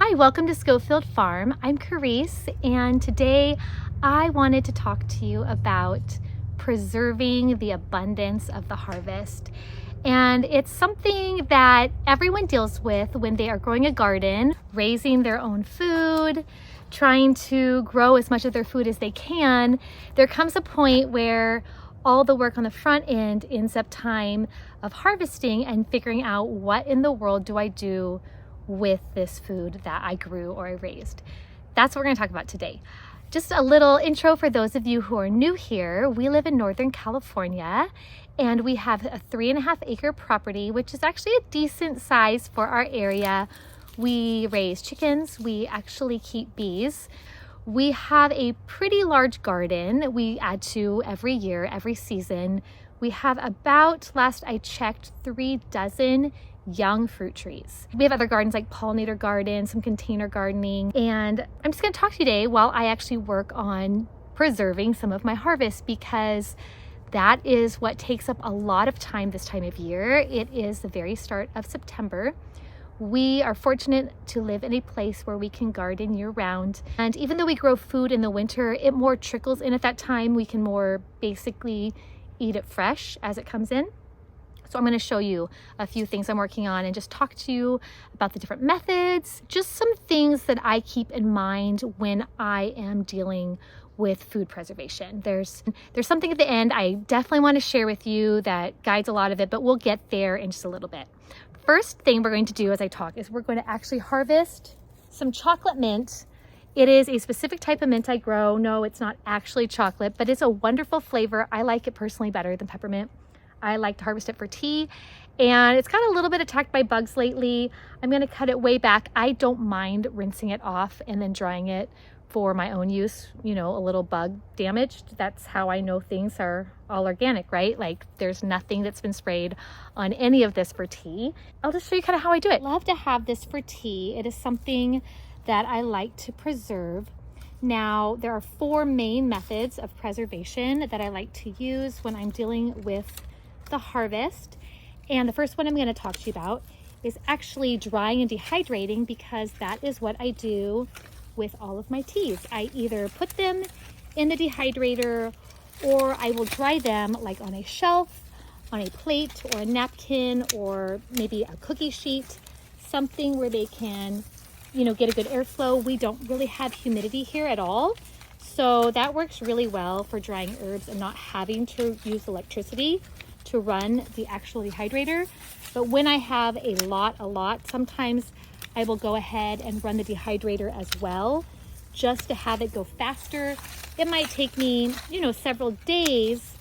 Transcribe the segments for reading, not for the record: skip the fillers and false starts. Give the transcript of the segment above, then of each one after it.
Hi, welcome to Scofield Farm. I'm Carice, and today I wanted to talk to you about preserving the abundance of the harvest. And it's something that everyone deals with when they are growing a garden, raising their own food, trying to grow as much of their food as they can. There comes a point where all the work on the front end ends up time of harvesting and figuring out what in the world do I do with this food that I grew or I raised. That's what we're going to talk about today. Just a little intro for those of you who are new here. We live in Northern California and we have a 3.5 acre property, which is actually a decent size for our area. We raise chickens. We actually keep bees. We have a pretty large garden we add to every year, every season. We have about, last I checked, 3 dozen young fruit trees. We have other gardens like pollinator gardens, some container gardening, and I'm just going to talk to you today while I actually work on preserving some of my harvest, because that is what takes up a lot of time this time of year. It is the very start of September. We are fortunate to live in a place where we can garden year round. And even though we grow food in the winter, it more trickles in at that time. We can more basically eat it fresh as it comes in. So I'm going to show you a few things I'm working on and just talk to you about the different methods, just some things that I keep in mind when I am dealing with food preservation. There's something at the end I definitely want to share with you that guides a lot of it, but we'll get there in just a little bit. First thing we're going to do as I talk is we're going to actually harvest some chocolate mint. It is a specific type of mint I grow. No, it's not actually chocolate, but it's a wonderful flavor. I like it personally better than peppermint. I like to harvest it for tea, and it's got a little bit attacked by bugs lately. I'm going to cut it way back. I don't mind rinsing it off and then drying it for my own use, you know, a little bug damaged. That's how I know things are all organic, right? Like there's nothing that's been sprayed on any of this for tea. I'll just show you kind of how I do it. Love to have this for tea. It is something that I like to preserve. Now, there are 4 main methods of preservation that I like to use when I'm dealing with the harvest. And the first one I'm going to talk to you about is actually drying and dehydrating, because that is what I do with all of my teas. I either put them in the dehydrator or I will dry them like on a shelf, on a plate or a napkin, or maybe a cookie sheet, something where they can, you know, get a good airflow. We don't really have humidity here at all, so that works really well for drying herbs and not having to use electricity to run the actual dehydrator. But when I have a lot, sometimes I will go ahead and run the dehydrator as well, just to have it go faster. It might take me, you know, several days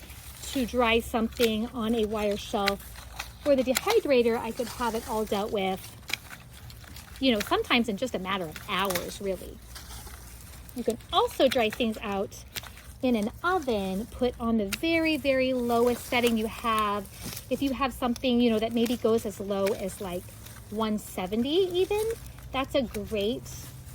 to dry something on a wire shelf. For the dehydrator, I could have it all dealt with, you know, sometimes in just a matter of hours, really. You can also dry things out in an oven, put on the very, very lowest setting you have. If you have something, you know, that maybe goes as low as like 170 even, that's a great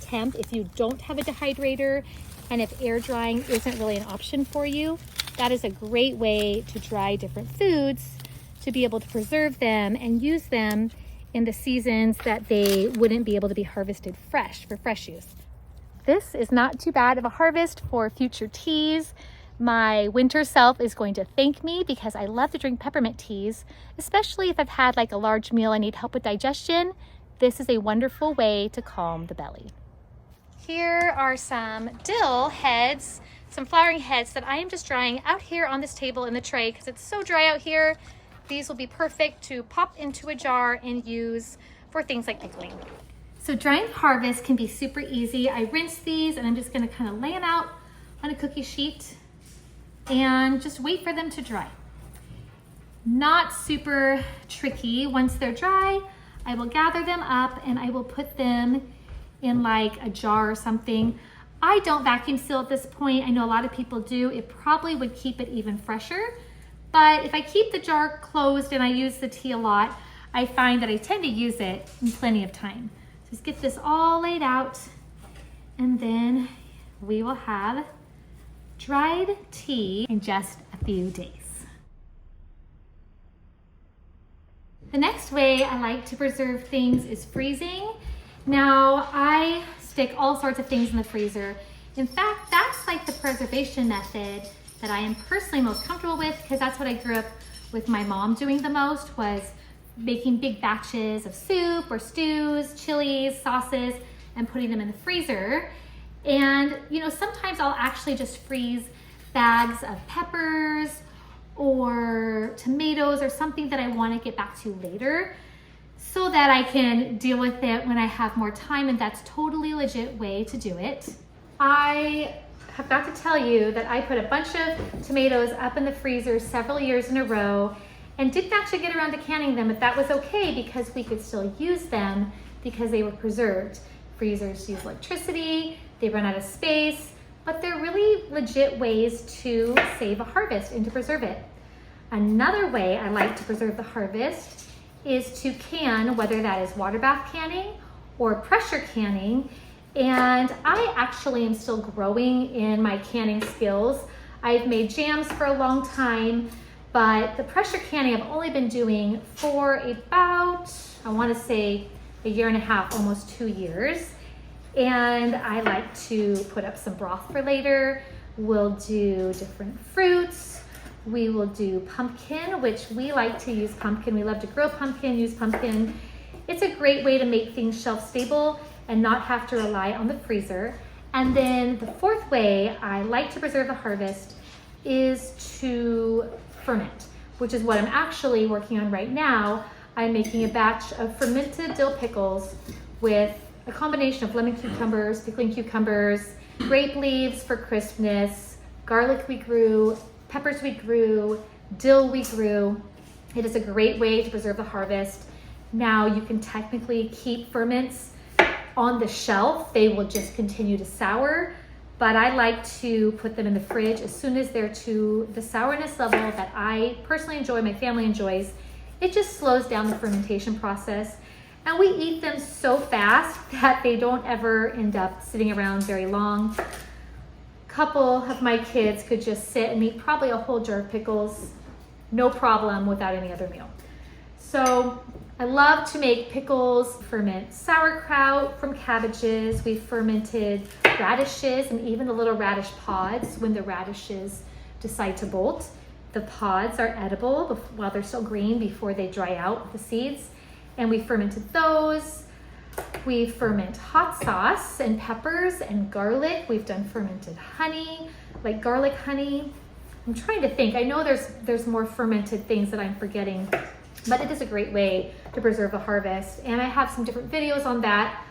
temp. If you don't have a dehydrator and if air drying isn't really an option for you, that is a great way to dry different foods, to be able to preserve them and use them in the seasons that they wouldn't be able to be harvested fresh for fresh use. This is not too bad of a harvest for future teas. My winter self is going to thank me, because I love to drink peppermint teas, especially if I've had like a large meal, I need help with digestion. This is a wonderful way to calm the belly. Here are some dill heads, some flowering heads that I am just drying out here on this table in the tray because it's so dry out here. These will be perfect to pop into a jar and use for things like pickling. So drying harvest can be super easy. I rinse these and I'm just gonna kind of lay them out on a cookie sheet and just wait for them to dry. Not super tricky. Once they're dry, I will gather them up and I will put them in like a jar or something. I don't vacuum seal at this point. I know a lot of people do. It probably would keep it even fresher. But if I keep the jar closed and I use the tea a lot, I find that I tend to use it in plenty of time. Just get this all laid out, and then we will have dried tea in just a few days. The next way I like to preserve things is freezing. Now, I stick all sorts of things in the freezer. In fact, that's like the preservation method that I am personally most comfortable with, because that's what I grew up with my mom doing the most, was making big batches of soup or stews, chilies, sauces, and putting them in the freezer. And sometimes I'll actually just freeze bags of peppers or tomatoes or something that I want to get back to later, so that I can deal with it when I have more time, and that's totally a legit way to do it. I have got to tell you that I put a bunch of tomatoes up in the freezer several years in a row and didn't actually get around to canning them, but that was okay because we could still use them because they were preserved. Freezers use electricity, they run out of space, but they're really legit ways to save a harvest and to preserve it. Another way I like to preserve the harvest is to can, whether that is water bath canning or pressure canning. And I actually am still growing in my canning skills. I've made jams for a long time, but the pressure canning I've only been doing for about, I want to say, a year and a half, almost 2 years. And I like to put up some broth for later. We'll do different fruits. We will do pumpkin, which we like to use pumpkin. We love to grow pumpkin, use pumpkin. It's a great way to make things shelf stable and not have to rely on the freezer. And then the fourth way I like to preserve the harvest is to ferment, which is what I'm actually working on right now. I'm making a batch of fermented dill pickles with a combination of lemon cucumbers, pickling cucumbers, grape leaves for crispness, garlic we grew, peppers we grew, dill we grew. It is a great way to preserve the harvest. Now you can technically keep ferments on the shelf. They will just continue to sour, but I like to put them in the fridge as soon as they're to the sourness level that I personally enjoy, my family enjoys. It just slows down the fermentation process. And we eat them so fast that they don't ever end up sitting around very long. A couple of my kids could just sit and eat probably a whole jar of pickles, no problem, without any other meal. So I love to make pickles, ferment sauerkraut from cabbages. We've fermented radishes and even the little radish pods when the radishes decide to bolt. The pods are edible while they're still green before they dry out the seeds. And we fermented those. We ferment hot sauce and peppers and garlic. We've done fermented honey, like garlic honey. I'm trying to think. I know there's more fermented things that I'm forgetting, but it is a great way to preserve the harvest. And I have some different videos on that.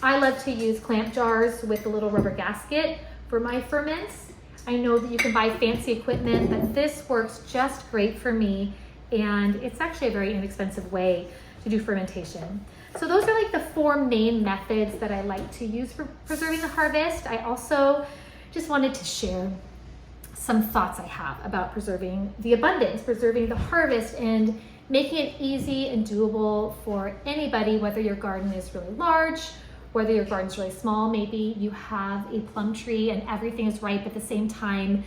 I love to use clamp jars with a little rubber gasket for my ferments. I know that you can buy fancy equipment, but this works just great for me. And it's actually a very inexpensive way to do fermentation. So those are like the 4 main methods that I like to use for preserving the harvest. I also just wanted to share some thoughts I have about preserving the abundance, preserving the harvest, and making it easy and doable for anybody, whether your garden is really large, whether your garden's really small. Maybe you have a plum tree and everything is ripe at the same time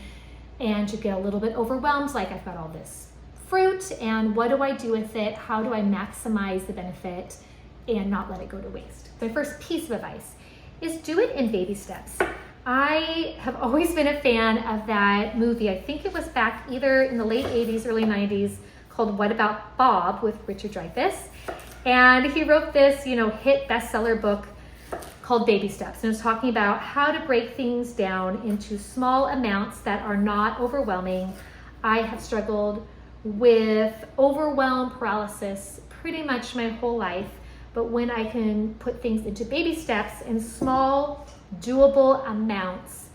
and you get a little bit overwhelmed, like I've got all this fruit and what do I do with it? How do I maximize the benefit and not let it go to waste? My first piece of advice is do it in baby steps. I have always been a fan of that movie. I think it was back either in the late 80s, early 90s, called What About Bob with Richard Dreyfuss. And he wrote this, hit bestseller book called Baby Steps. And it was talking about how to break things down into small amounts that are not overwhelming. I have struggled with overwhelm paralysis pretty much my whole life, but when I can put things into baby steps in small, doable amounts,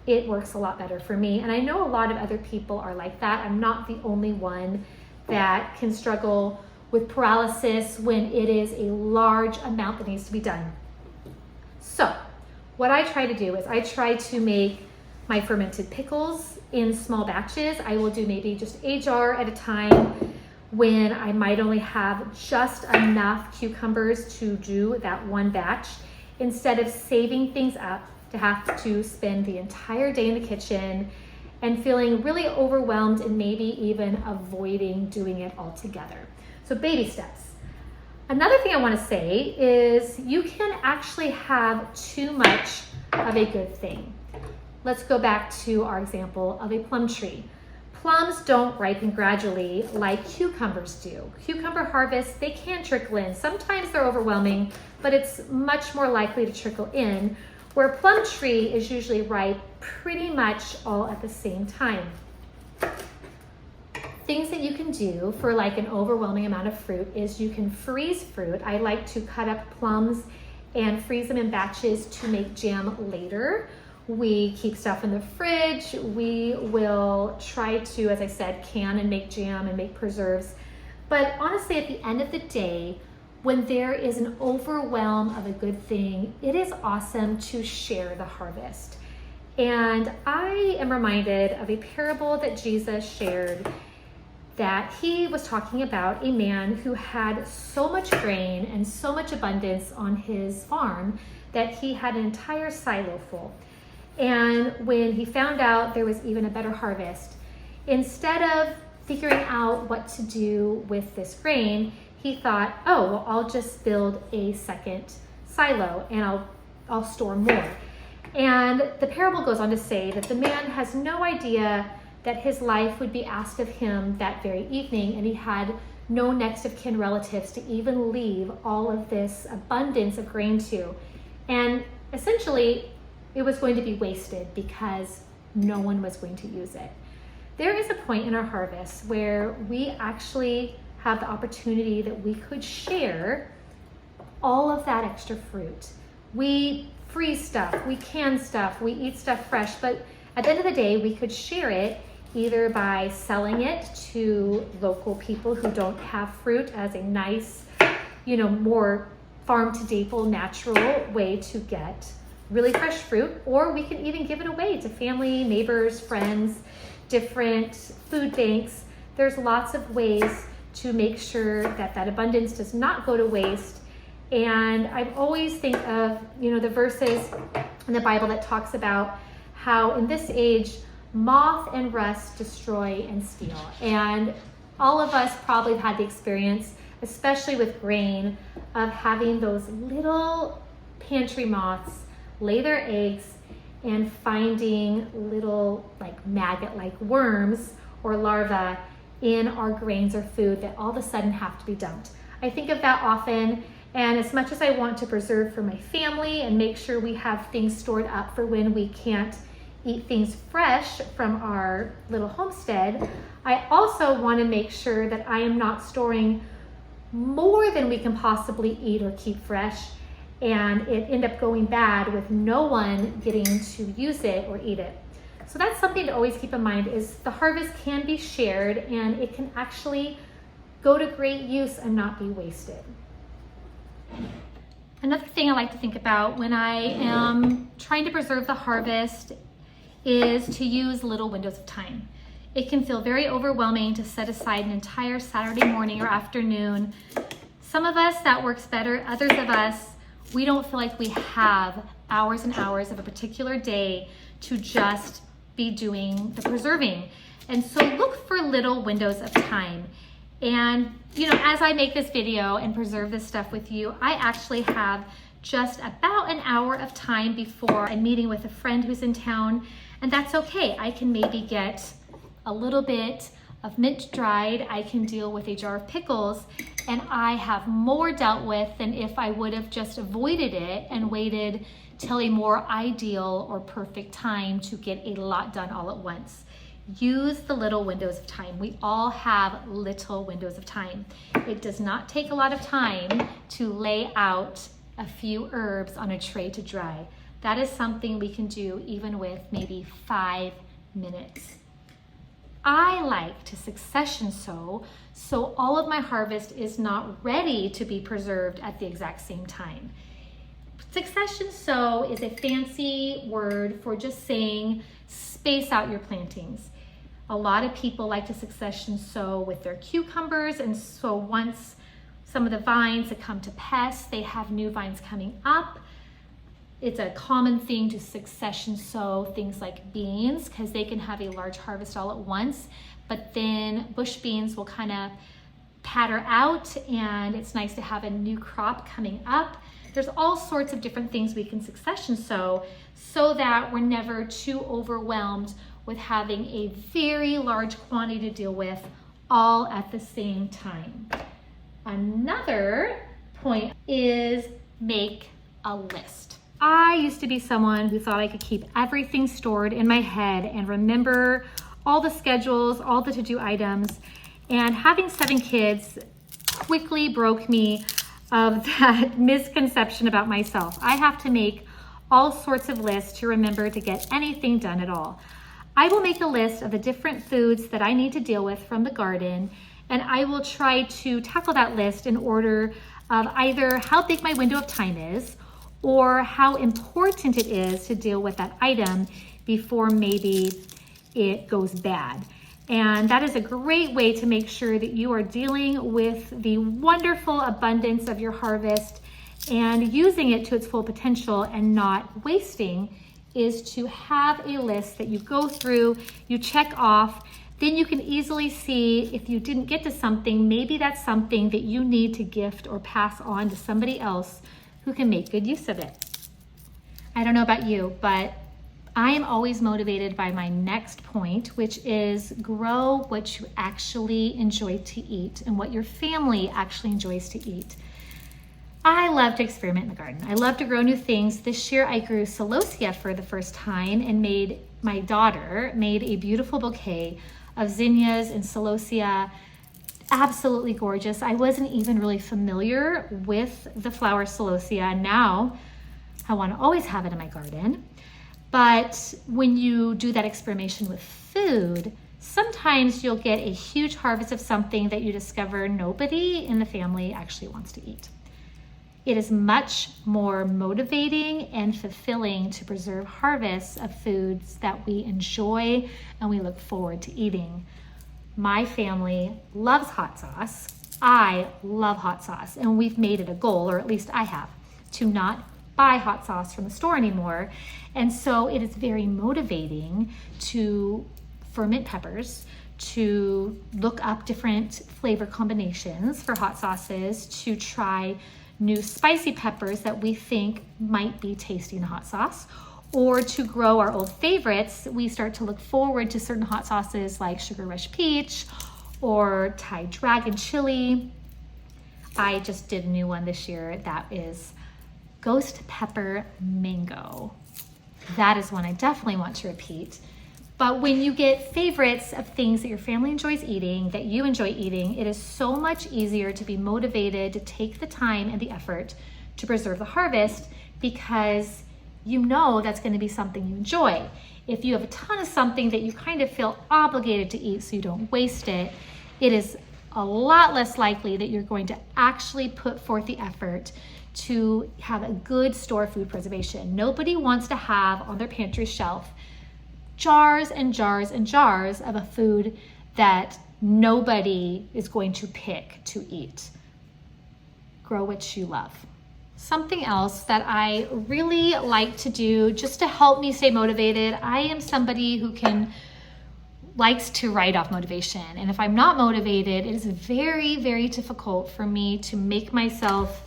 it works a lot better for me. And I know a lot of other people are like that. I'm not the only one that can struggle with paralysis when it is a large amount that needs to be done. So what I try to do is I try to make my fermented pickles in small batches. I will do maybe just a jar at a time when I might only have just enough cucumbers to do that one batch, instead of saving things up to have to spend the entire day in the kitchen and feeling really overwhelmed and maybe even avoiding doing it altogether. So baby steps. Another thing I want to say is you can actually have too much of a good thing. Let's go back to our example of a plum tree. Plums don't ripen gradually like cucumbers do. Cucumber harvests, they can trickle in. Sometimes they're overwhelming, but it's much more likely to trickle in, where a plum tree is usually ripe pretty much all at the same time. Things that you can do for like an overwhelming amount of fruit is you can freeze fruit. I like to cut up plums and freeze them in batches to make jam later. We keep stuff in the fridge. We will try to, as I said, can and make jam and make preserves. But honestly, at the end of the day, when there is an overwhelm of a good thing, it is awesome to share the harvest. And I am reminded of a parable that Jesus shared, that he was talking about a man who had so much grain and so much abundance on his farm that he had an entire silo full. And when he found out there was even a better harvest, instead of figuring out what to do with this grain, he thought, oh, well, I'll just build a second silo and I'll store more. And the parable goes on to say that the man has no idea that his life would be asked of him that very evening, and he had no next of kin relatives to even leave all of this abundance of grain to. And essentially, it was going to be wasted because no one was going to use it. There is a point in our harvest where we actually have the opportunity that we could share all of that extra fruit. We freeze stuff, we can stuff, we eat stuff fresh, but at the end of the day, we could share it either by selling it to local people who don't have fruit as a nice, more farm to table natural way to get really fresh fruit, or we can even give it away to family, neighbors, friends, different food banks. There's lots of ways to make sure that that abundance does not go to waste. And I always think of, the verses in the Bible that talks about how in this age, moth and rust destroy and steal. And all of us probably have had the experience, especially with grain, of having those little pantry moths lay their eggs and finding little maggot-like worms or larvae in our grains or food that all of a sudden have to be dumped. I think of that often, and as much as I want to preserve for my family and make sure we have things stored up for when we can't eat things fresh from our little homestead, I also want to make sure that I am not storing more than we can possibly eat or keep fresh and it end up going bad with no one getting to use it or eat it. So that's something to always keep in mind, is the harvest can be shared and it can actually go to great use and not be wasted. Another thing I like to think about when I am trying to preserve the harvest is to use little windows of time. It can feel very overwhelming to set aside an entire Saturday morning or afternoon. Some of us that works better, others of us, we don't feel like we have hours and hours of a particular day to just be doing the preserving. And so look for little windows of time. And as I make this video and preserve this stuff with you, I actually have just about an hour of time before I'm meeting with a friend who's in town, and that's okay. I can maybe get a little bit of mint dried, I can deal with a jar of pickles, and I have more dealt with than if I would have just avoided it and waited till a more ideal or perfect time to get a lot done all at once. Use the little windows of time. We all have little windows of time. It does not take a lot of time to lay out a few herbs on a tray to dry. That is something we can do even with maybe 5 minutes. I like to succession sow, so all of my harvest is not ready to be preserved at the exact same time. Succession sow is a fancy word for just saying space out your plantings. A lot of people like to succession sow with their cucumbers, and so once some of the vines that come to pest, they have new vines coming up. It's a common thing to succession sow things like beans because they can have a large harvest all at once, but then bush beans will kind of patter out, and it's nice to have a new crop coming up. There's all sorts of different things we can succession sow so that we're never too overwhelmed with having a very large quantity to deal with all at the same time. Another point is make a list. I used to be someone who thought I could keep everything stored in my head and remember all the schedules, all the to-do items, and having 7 kids quickly broke me of that misconception about myself. I have to make all sorts of lists to remember to get anything done at all. I will make a list of the different foods that I need to deal with from the garden, and I will try to tackle that list in order of either how big my window of time is or how important it is to deal with that item before maybe it goes bad. And that is a great way to make sure that you are dealing with the wonderful abundance of your harvest and using it to its full potential and not wasting, is to have a list that you go through, you check off, then you can easily see if you didn't get to something, maybe that's something that you need to gift or pass on to somebody else who can make good use of it. I don't know about you, but I am always motivated by my next point, which is grow what you actually enjoy to eat and what your family actually enjoys to eat. I love to experiment in the garden. I love to grow new things. This year I grew celosia for the first time and my daughter made a beautiful bouquet of zinnias and celosia. Absolutely gorgeous. I wasn't even really familiar with the flower celosia. Now I want to always have it in my garden. But when you do that experimentation with food, sometimes you'll get a huge harvest of something that you discover nobody in the family actually wants to eat. It is much more motivating and fulfilling to preserve harvests of foods that we enjoy and we look forward to eating. My family loves hot sauce. I love hot sauce, and we've made it a goal, or at least I have, to not buy hot sauce from the store anymore. And so it is very motivating to ferment peppers, to look up different flavor combinations for hot sauces, to try new spicy peppers that we think might be tasty in hot sauce, or to grow our old favorites. We start to look forward to certain hot sauces like Sugar Rush Peach or Thai Dragon Chili. I just did a new one this year that is Ghost Pepper Mango. That is one I definitely want to repeat. But when you get favorites of things that your family enjoys eating, that you enjoy eating, it is so much easier to be motivated to take the time and the effort to preserve the harvest, because you know that's going to be something you enjoy. If you have a ton of something that you kind of feel obligated to eat so you don't waste it, it is a lot less likely that you're going to actually put forth the effort to have a good store food preservation. Nobody wants to have on their pantry shelf jars and jars and jars of a food that nobody is going to pick to eat. Grow what you love. Something else that I really like to do just to help me stay motivated, I am somebody who likes to write off motivation. And if I'm not motivated, it is very, very difficult for me to make myself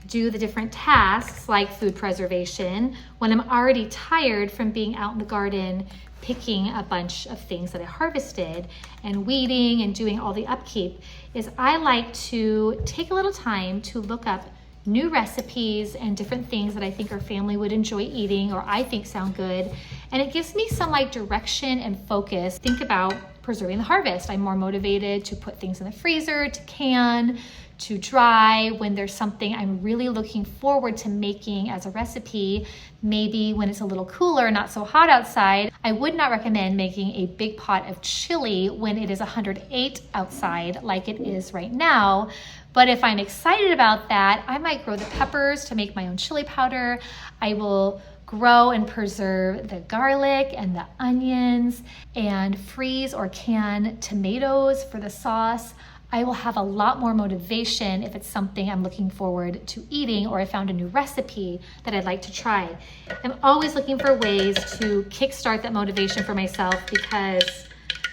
do the different tasks like food preservation when I'm already tired from being out in the garden picking a bunch of things that I harvested and weeding and doing all the upkeep. Is I like to take a little time to look up new recipes and different things that I think our family would enjoy eating or I think sound good. And it gives me some direction and focus. Think about preserving the harvest. I'm more motivated to put things in the freezer, to can, to dry when there's something I'm really looking forward to making as a recipe. Maybe when it's a little cooler, not so hot outside. I would not recommend making a big pot of chili when it is 108 outside like it is right now. But if I'm excited about that, I might grow the peppers to make my own chili powder. I will grow and preserve the garlic and the onions and freeze or can tomatoes for the sauce. I will have a lot more motivation if it's something I'm looking forward to eating or I found a new recipe that I'd like to try. I'm always looking for ways to kickstart that motivation for myself because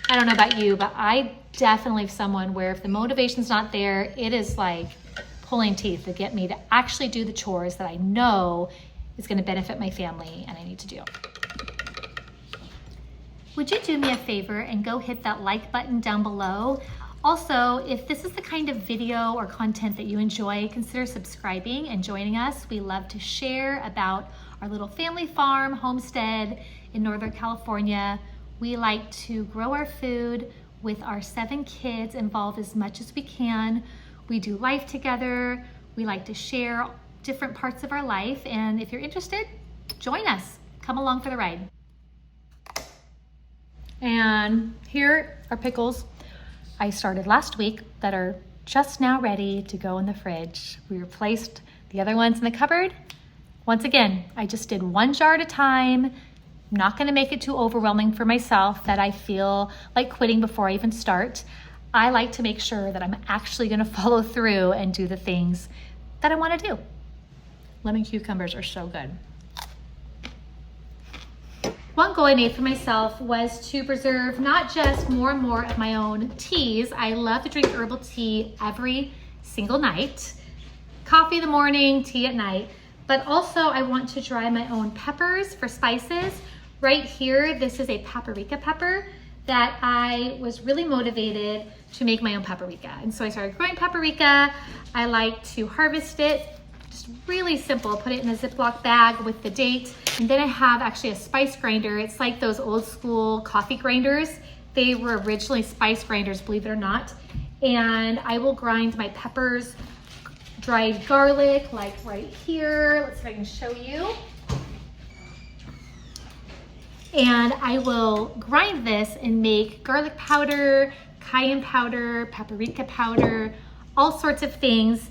I don't know about you, but I definitely someone where if the motivation's not there, it is like pulling teeth to get me to actually do the chores that I know is going to benefit my family and I need to do. Would you do me a favor and go hit that like button down below? Also, if this is the kind of video or content that you enjoy, consider subscribing and joining us. We love to share about our little family farm, homestead in Northern California. We like to grow our food with our 7 kids involved as much as we can. We do life together. We like to share different parts of our life. And if you're interested, join us. Come along for the ride. And here are pickles I started last week that are just now ready to go in the fridge. We replaced the other ones in the cupboard. Once again, I just did 1 jar at a time. I'm not gonna make it too overwhelming for myself that I feel like quitting before I even start. I like to make sure that I'm actually gonna follow through and do the things that I wanna do. Lemon cucumbers are so good. One goal I made for myself was to preserve not just more and more of my own teas. I love to drink herbal tea every single night. Coffee in the morning, tea at night. But also I want to dry my own peppers for spices. Right here, this is a paprika pepper that I was really motivated to make my own paprika. And so I started growing paprika. I like to harvest it. Just really simple, put it in a Ziploc bag with the date. And then I have actually a spice grinder. It's like those old school coffee grinders. They were originally spice grinders, believe it or not. And I will grind my peppers, dried garlic, like right here. Let's see if I can show you. And I will grind this and make garlic powder, cayenne powder, paprika powder, all sorts of things.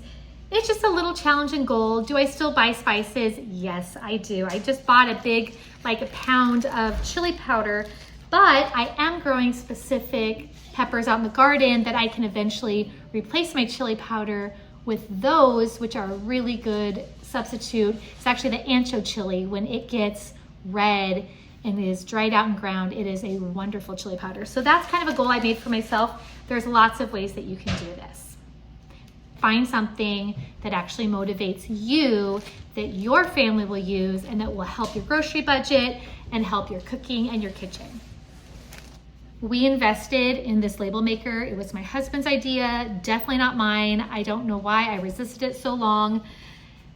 It's just a little challenge and goal. Do I still buy spices? Yes, I do. I just bought a big, like a pound of chili powder, but I am growing specific peppers out in the garden that I can eventually replace my chili powder with those, which are a really good substitute. It's actually the ancho chili. When it gets red and is dried out and ground, it is a wonderful chili powder. So that's kind of a goal I made for myself. There's lots of ways that you can do this. Find something that actually motivates you, that your family will use, and that will help your grocery budget and help your cooking and your kitchen. We invested in this label maker. It was my husband's idea, definitely not mine. I don't know why I resisted it so long,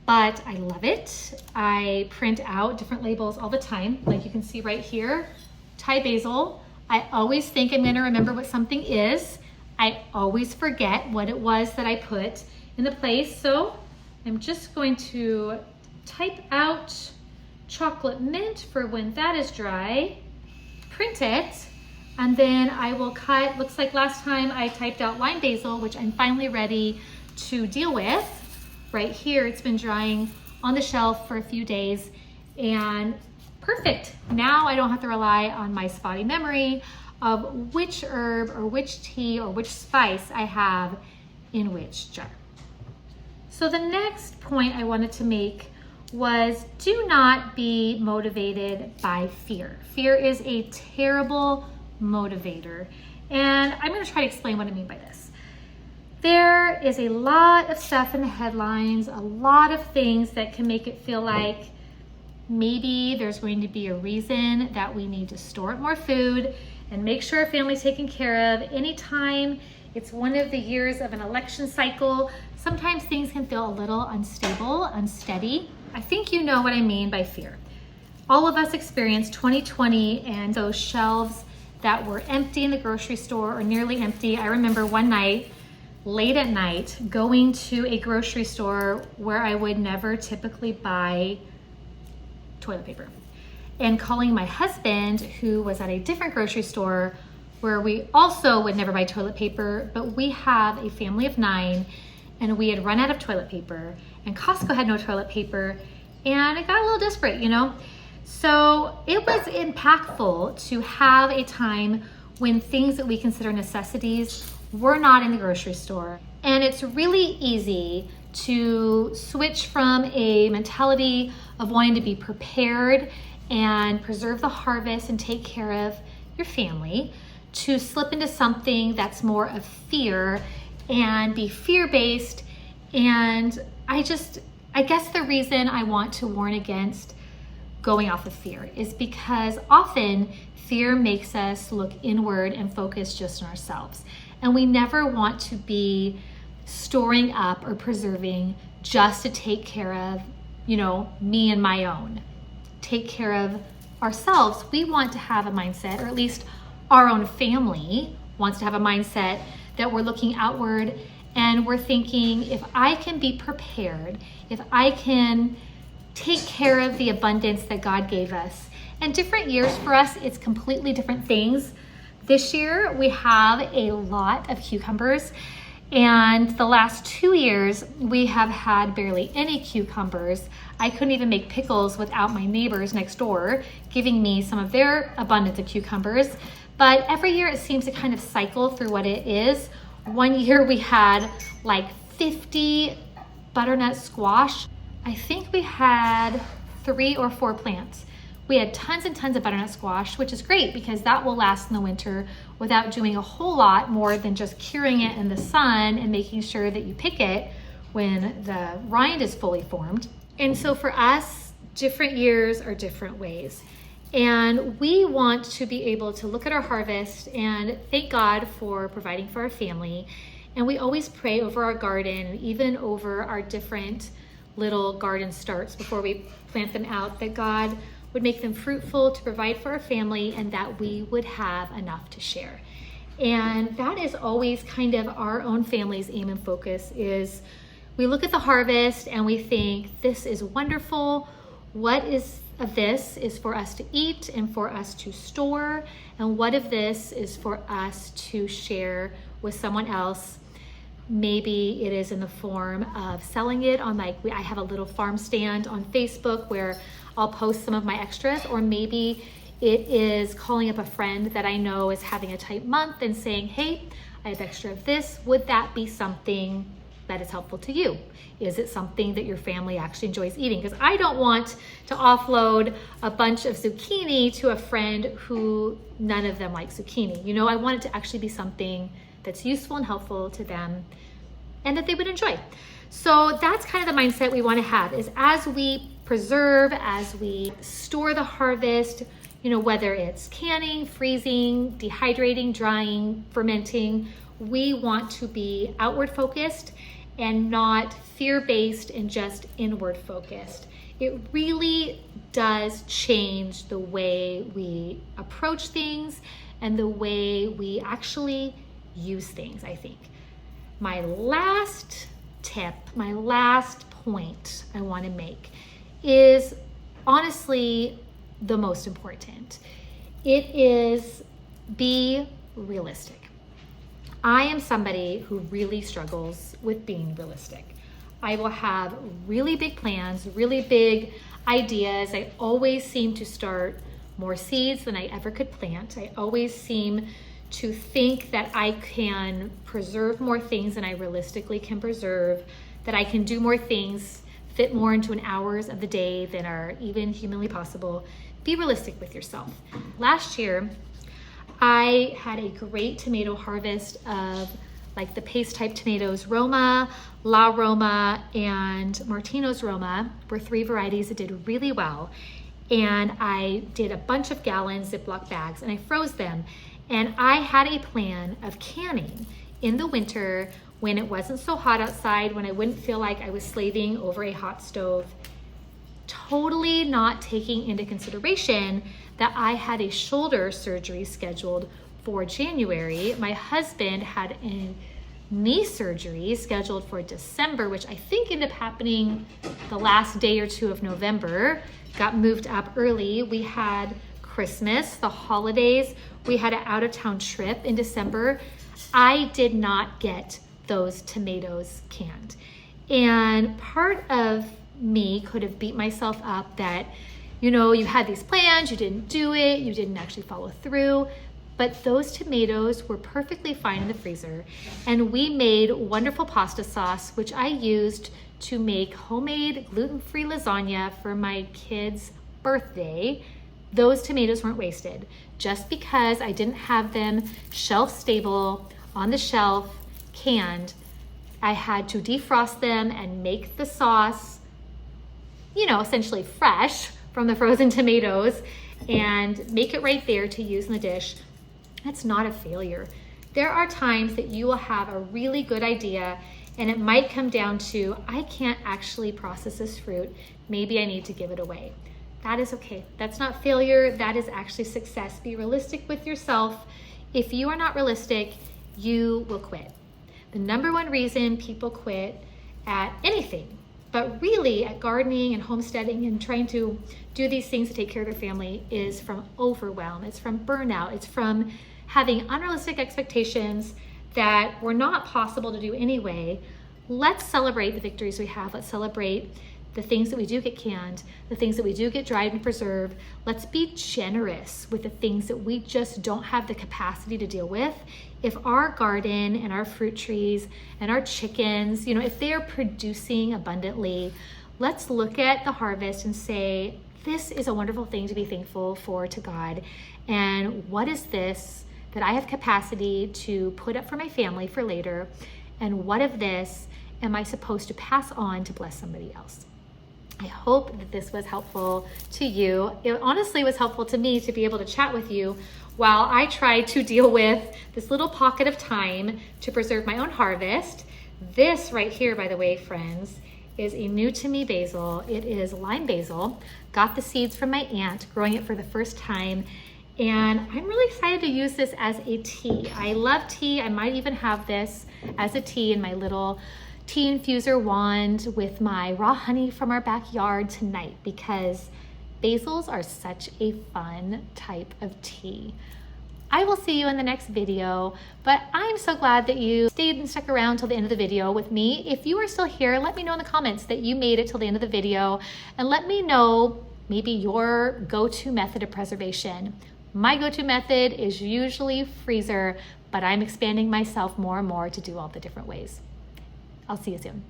but I love it. I print out different labels all the time. Like you can see right here, Thai basil. I always think I'm gonna remember what something is. I always forget what it was that I put in the place. So I'm just going to type out chocolate mint for when that is dry, print it, and then I will cut. Looks like last time I typed out lime basil, which I'm finally ready to deal with. Right here, it's been drying on the shelf for a few days and perfect. Now I don't have to rely on my spotty memory of which herb or which tea or which spice I have in which jar. So the next point I wanted to make was do not be motivated by fear. Fear is a terrible motivator. And I'm going to try to explain what I mean by this. There is a lot of stuff in the headlines, a lot of things that can make it feel like maybe there's going to be a reason that we need to store more food and make sure our family's taken care of. Anytime it's one of the years of an election cycle, sometimes things can feel a little unstable, unsteady. I think you know what I mean by fear. All of us experienced 2020 and those shelves that were empty in the grocery store or nearly empty. I remember one night, late at night, going to a grocery store where I would never typically buy toilet paper, and calling my husband, who was at a different grocery store where we also would never buy toilet paper, but we have a family of 9 and we had run out of toilet paper and Costco had no toilet paper and it got a little desperate, you know? So it was impactful to have a time when things that we consider necessities were not in the grocery store. And it's really easy to switch from a mentality of wanting to be prepared and preserve the harvest and take care of your family to slip into something that's more of fear and be fear-based. And I guess the reason I want to warn against going off of fear is because often fear makes us look inward and focus just on ourselves. And we never want to be storing up or preserving just to take care of, me and my own. Take care of ourselves. We want to have a mindset, or at least our own family wants to have a mindset that we're looking outward and we're thinking, if I can be prepared, if I can take care of the abundance that God gave us. And different years for us, it's completely different things. This year, we have a lot of cucumbers, and the last 2 years, we have had barely any cucumbers. I couldn't even make pickles without my neighbors next door giving me some of their abundance of cucumbers. But every year it seems to kind of cycle through what it is. One year we had like 50 butternut squash. I think we had 3 or 4 plants. We had tons and tons of butternut squash, which is great because that will last in the winter without doing a whole lot more than just curing it in the sun and making sure that you pick it when the rind is fully formed. And so for us, different years are different ways. And we want to be able to look at our harvest and thank God for providing for our family. And we always pray over our garden, even over our different little garden starts before we plant them out, that God would make them fruitful to provide for our family and that we would have enough to share. And that is always kind of our own family's aim and focus. Is we look at the harvest and we think, this is wonderful. What is of this is for us to eat and for us to store, and what of this is for us to share with someone else. Maybe it is in the form of selling it on, I have a little farm stand on Facebook where I'll post some of my extras, or maybe it is calling up a friend that I know is having a tight month and saying, hey, I have extra of this. Would that be something that is helpful to you? Is it something that your family actually enjoys eating? Because I don't want to offload a bunch of zucchini to a friend who none of them like zucchini. I want it to actually be something that's useful and helpful to them and that they would enjoy. So that's kind of the mindset we want to have, is as we preserve, as we store the harvest, whether it's canning, freezing, dehydrating, drying, fermenting, we want to be outward focused and not fear-based and just inward focused. It really does change the way we approach things and the way we actually use things, I think. My last tip, my last point I want to make is honestly the most important. It is be realistic. I am somebody who really struggles with being realistic. I will have really big plans, really big ideas. I always seem to start more seeds than I ever could plant. I always seem to think that I can preserve more things than I realistically can preserve, that I can do more things, fit more into an hours of the day than are even humanly possible. Be realistic with yourself. Last year, I had a great tomato harvest of the paste type tomatoes. Roma, La Roma, and Martino's Roma were 3 varieties that did really well. And I did a bunch of gallon Ziploc bags and I froze them. And I had a plan of canning in the winter when it wasn't so hot outside, when I wouldn't feel like I was slaving over a hot stove, totally not taking into consideration that I had a shoulder surgery scheduled for January. My husband had a knee surgery scheduled for December, which I think ended up happening the last day or 2 of November, got moved up early. We had Christmas, the holidays, we had an out-of-town trip in December. I did not get those tomatoes canned. And part of me could have beat myself up that, you had these plans, you didn't do it, you didn't actually follow through. But those tomatoes were perfectly fine in the freezer. And we made wonderful pasta sauce, which I used to make homemade gluten-free lasagna for my kid's birthday those tomatoes weren't wasted. Just because I didn't have them shelf stable, on the shelf, canned, I had to defrost them and make the sauce, you know, essentially fresh from the frozen tomatoes and make it right there to use in the dish. That's not a failure. There are times that you will have a really good idea and it might come down to, I can't actually process this fruit. Maybe I need to give it away. That is okay. That's not failure. That is actually success. Be realistic with yourself. If you are not realistic, you will quit. The number one reason people quit at anything, but really at gardening and homesteading and trying to do these things to take care of their family, is from overwhelm. It's from burnout. It's from having unrealistic expectations that were not possible to do anyway. Let's celebrate the victories we have. Let's celebrate the things that we do get canned, the things that we do get dried and preserved. Let's be generous with the things that we just don't have the capacity to deal with. If our garden and our fruit trees and our chickens, if they're producing abundantly, let's look at the harvest and say, this is a wonderful thing to be thankful for to God. And what is this that I have capacity to put up for my family for later? And what of this am I supposed to pass on to bless somebody else? I hope that this was helpful to you. It honestly was helpful to me to be able to chat with you while I tried to deal with this little pocket of time to preserve my own harvest. This right here, by the way, friends, is a new to me basil. It is lime basil. Got the seeds from my aunt, growing it for the first time. And I'm really excited to use this as a tea. I love tea. I might even have this as a tea in my little tea infuser wand with my raw honey from our backyard tonight, because basils are such a fun type of tea. I will see you in the next video, but I'm so glad that you stayed and stuck around till the end of the video with me. If you are still here, let me know in the comments that you made it till the end of the video, and let me know maybe your go-to method of preservation. My go-to method is usually freezer, but I'm expanding myself more and more to do all the different ways. I'll see you soon.